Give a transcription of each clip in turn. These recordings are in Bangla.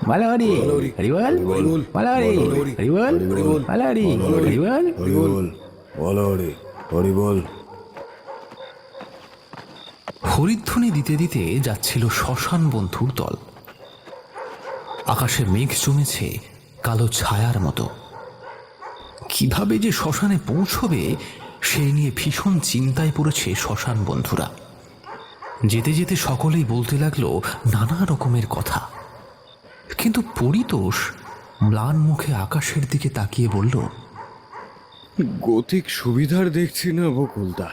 মালাহরি হরিবল মালাহরি হরিবল মালাহরি হরিবল মালাহরি হরিবল। হরিধ্বনি দিতে দিতে যাচ্ছিল শ্মশান বন্ধুর দল। আকাশে মেঘ জমেছে কালো ছায়ার মতো। কিভাবে যে শ্মশানে পৌঁছবে সেই নিয়ে ভীষণ চিন্তায় পড়েছে শ্মশান বন্ধুরা। যেতে যেতে সকলেই বলতে লাগলো নানা রকমের কথা। কিন্তু পরিতোষ ম্লান মুখে আকাশের দিকে তাকিয়ে বলল, গতিক সুবিধার দেখছি না বকুলদা।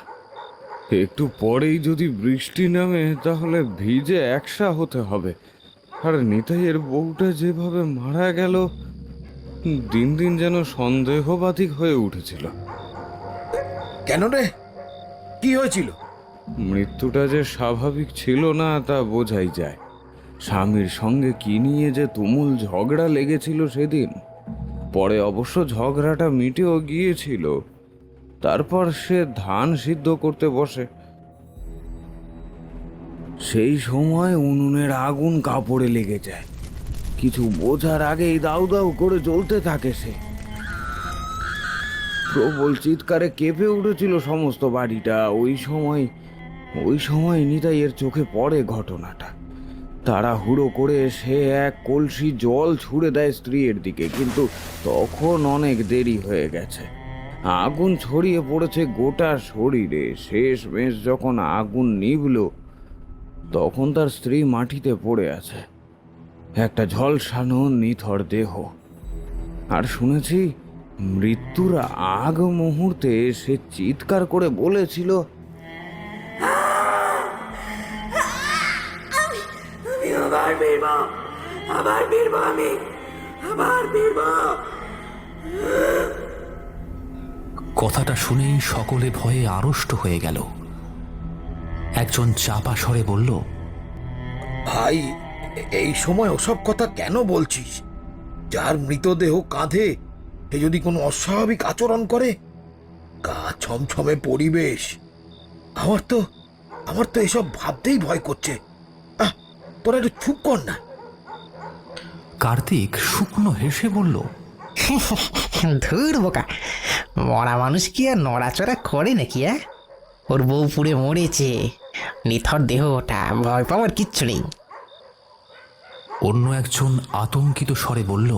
একটু পরেই যদি বৃষ্টি নামে তাহলে ভিজে একসা হতে হবে। আর নিতাইয়ের বউটা যেভাবে মারা গেল, দিন দিন যেন সন্দেহবাতিক হয়ে উঠেছিল। কেন রে, কি হয়েছিল? মৃত্যুটা যে স্বাভাবিক ছিল না তা বোঝাই যায়। স্বামীর সঙ্গে কি নিয়ে যে তুমুল ঝগড়া লেগেছিল সেদিন। পরে অবশ্য ঝগড়াটা মিটেও গিয়েছিল। তারপর সে ধান সিদ্ধ করতে বসে। সেই সময় উনুনের আগুন কাপড়ে লেগে যায়। কিছু বোঝার আগেই দাউ দাউ করে জ্বলতে থাকে সে। প্রবল চিৎকারে কেঁপে উঠেছিল সমস্ত বাড়িটা। ওই সময় নিতাইয়ের চোখে পড়ে ঘটনাটা। তাড়াহুড়ো করে সে এক কলসি জল ছুঁড়ে দেয় স্ত্রীর দিকে, কিন্তু তখন অনেক দেরি হয়ে গেছে। আগুন ছড়িয়ে পড়েছে গোটা শরীরে। শেষমেশ যখন আগুন নিভল, তখন তার স্ত্রী মাটিতে পড়ে আছে, একটা ঝলসানো নিথর দেহ। আর শুনেছি মৃত্যুর আগ মুহূর্তে সে চিৎকার করে বলেছিল, কথাটা শুনেই সকলে ভয়ে আড়ষ্ট হয়ে গেল। একজন চাপা স্বরে বলল, ভাই, এই সময় ওসব কথা কেন বলছিস? যার মৃতদেহ কাঁধে সে যদি কোনো অস্বাভাবিক আচরণ করে, গা ছমছমে পরিবেশ, আমার তো এসব ভাবতেই ভয় করছে। তোরা একটু চুপ কর না। কার্তিক শুকনো হেসে বলল, ধুর বোকা, মরা মানুষ কি আর নড়াচড়া করে নাকি? ওর বউ পুড়ে মরেছে, নিথর দেহ ওটা, ভয় পাওয়ার কিচ্ছু নেই। অন্য একজন আতঙ্কিত স্বরে বলল,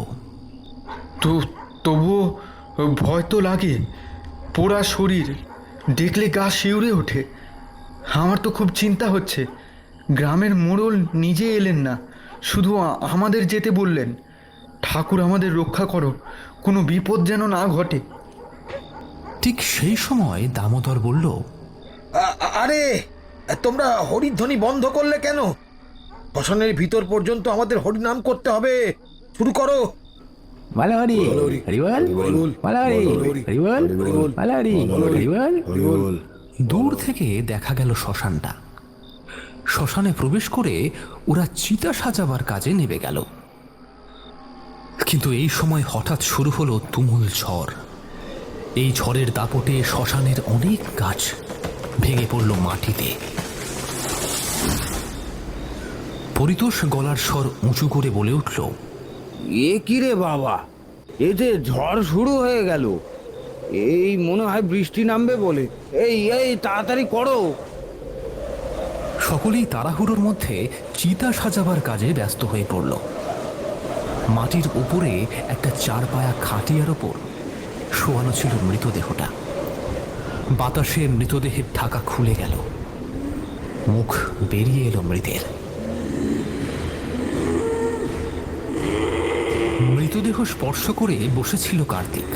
তবুও ভয় তো লাগে। পোড়া শরীর দেখলে গা শিউরে ওঠে। আমার তো খুব চিন্তা হচ্ছে। গ্রামের মোড়ল নিজে এলেন না, শুধু আমাদের যেতে বললেন। ঠাকুর আমাদের রক্ষা করো, কোনো বিপদ যেন না ঘটে। ঠিক সেই সময় দামোদর বলল, আরে তোমরা হরিধ্বনি বন্ধ করলে কেন? শ্মশানের ভিতর পর্যন্ত আমাদের হরিনাম করতে হবে। শুরু করো। মালাহরি হরিবল মালাহরি হরিবল মালাহরি হরিবল। দূর থেকে দেখা গেল শ্মশানটা। শ্মশানে প্রবেশ করে ওরা চিতা সাজাবার কাজে নেমে গেল। কিন্তু এই সময় হঠাৎ শুরু হলো তুমুল ঝড়। এই ঝড়ের দাপটে শ্মশানের অনেক গাছ ভেঙে পড়ল মাটিতে। পরিতোষ গলার স্বর উঁচু করে বলে উঠল, এ কি রে বাবা, এ যে ঝড় শুরু হয়ে গেল। এই মনে হয় বৃষ্টি নামবে বলে। এই তাড়াতাড়ি করো। সকলেই তাড়াহুড়োর মধ্যে চিতা সাজাবার কাজে ব্যস্ত হয়ে পড়ল। মাটির উপরে একটা চারপায়া খাটিয়ার ওপর শোয়ানো ছিল মৃতদেহটা। বাতাসে মৃতদেহের ঢাকা খুলে গেল, মুখ বেরিয়ে এলো মৃতের। মৃতদেহ স্পর্শ করে বসেছিল কার্তিক।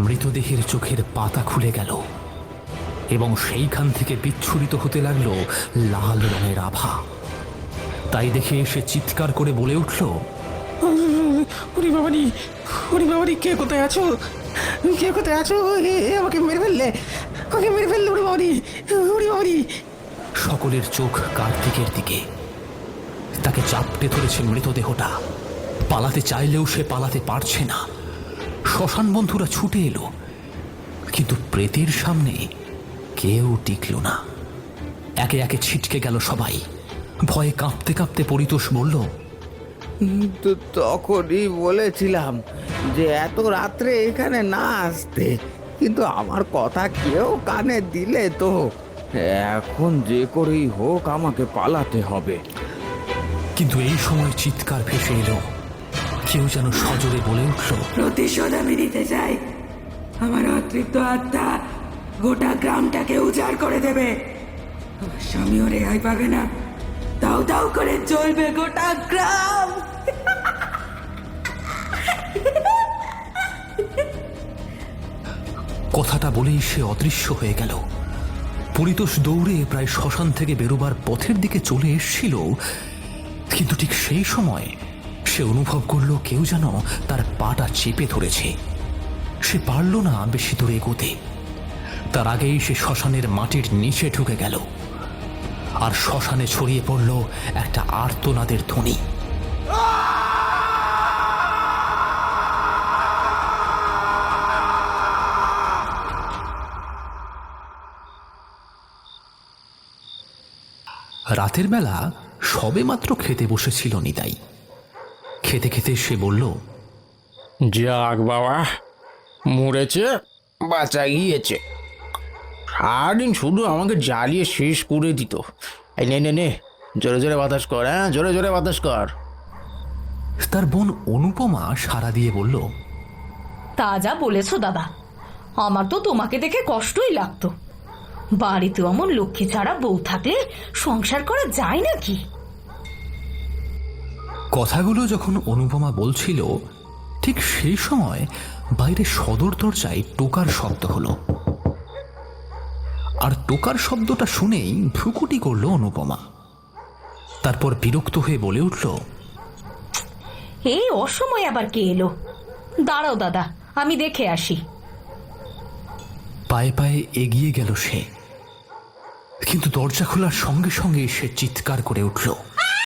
মৃতদেহের চোখের পাতা খুলে গেল এবং সেইখান থেকে বিচ্ছুরিত হতে লাগলো লাল রঙের আভা। তাই দেখে সে চিৎকার করে বলে উঠল, ওরে বাবারি, কে কোথায় আছো? আমাকে মেরে ফেললে, ওরে বাবারি। সকলের চোখ কার্তিকের দিকে। তাকে চাপটে ধরেছে মৃতদেহটা। পালাতে চাইলেও সে পালাতে পারছে না। শ্মশান বন্ধুরা ছুটে এলো, কিন্তু প্রেতের সামনে কেউ টিকল না। একে একে ছিটকে গেল সবাই। ভয়ে কাঁপতে কাঁপতে পরিতোষ বলল, তো তখনই বলেছিলাম যে এত রাত্রে এখানে না আসতে, কিন্তু আমার কথা কেউ কানে দিলে তো। এখন যে করেই হোক আমাকে পালাতে হবে। কিন্তু এই সময় চিৎকার ভেসে এলো। কেউ যেন সজোরে বলে উঠল, প্রতিশোধ আমি নিতে চাই। আমার অতৃপ্ত আত্মা গোটা গ্রামটাকে উজাড় করে দেবে। আমার স্বামীও রেহাই পাবে না। দাউ দাউ করে চলবে গোটা গ্রাম। কথাটা বলেই সে অদৃশ্য হয়ে গেল। পরিতোষ দৌড়ে প্রায় শ্মশান থেকে বেরোবার পথের দিকে চলে এসেছিল, কিন্তু ঠিক সেই সময় সে অনুভব করল কেউ যেন তার পাটা চেপে ধরেছে। সে পারল না বেশি দূরে এগোতে। তার আগেই সে শ্মশানের মাটির নিচে ঢুকে গেল, আর শ্মশানে ছড়িয়ে পড়ল একটা আর্তনাদের ধ্বনি। রাতের বেলা সবেমাত্র খেতে বসেছিল নিতাই। খেতে খেতে সে বলল, যাক বাবা, মরেছে বাঁচা গিয়েছে। সারাদিন শুধু আমাকে জ্বালিয়ে শেষ করে দিত। এই নে নে নে, জোরে জোরে বাতাস কর, হ্যাঁ জোরে জোরে বাতাস কর। তার বোন অনুপমা সাড়া দিয়ে বলল, তা যা বলেছো দাদা, আমার তো তোমাকে দেখে কষ্টই লাগতো। বাড়িতে অমন লক্ষ্মী ছাড়া বউ থাকলে সংসার করা যায় নাকি? কথাগুলো যখন অনুপমা বলছিল, ঠিক সেই সময় বাইরে সদর দরজায় টোকার শব্দ হলো। আর টোকার শব্দটা শুনেই ভ্রুকুটি করল অনুপমা। তারপর বিরক্ত হয়ে বলে উঠল, এই অসময় আবার কে এলো? দাঁড়াও দাদা, আমি দেখে আসি। পায়ে পায়ে এগিয়ে গেল সে, কিন্তু দরজা খোলার সঙ্গে সঙ্গে সে চিৎকার করে উঠল,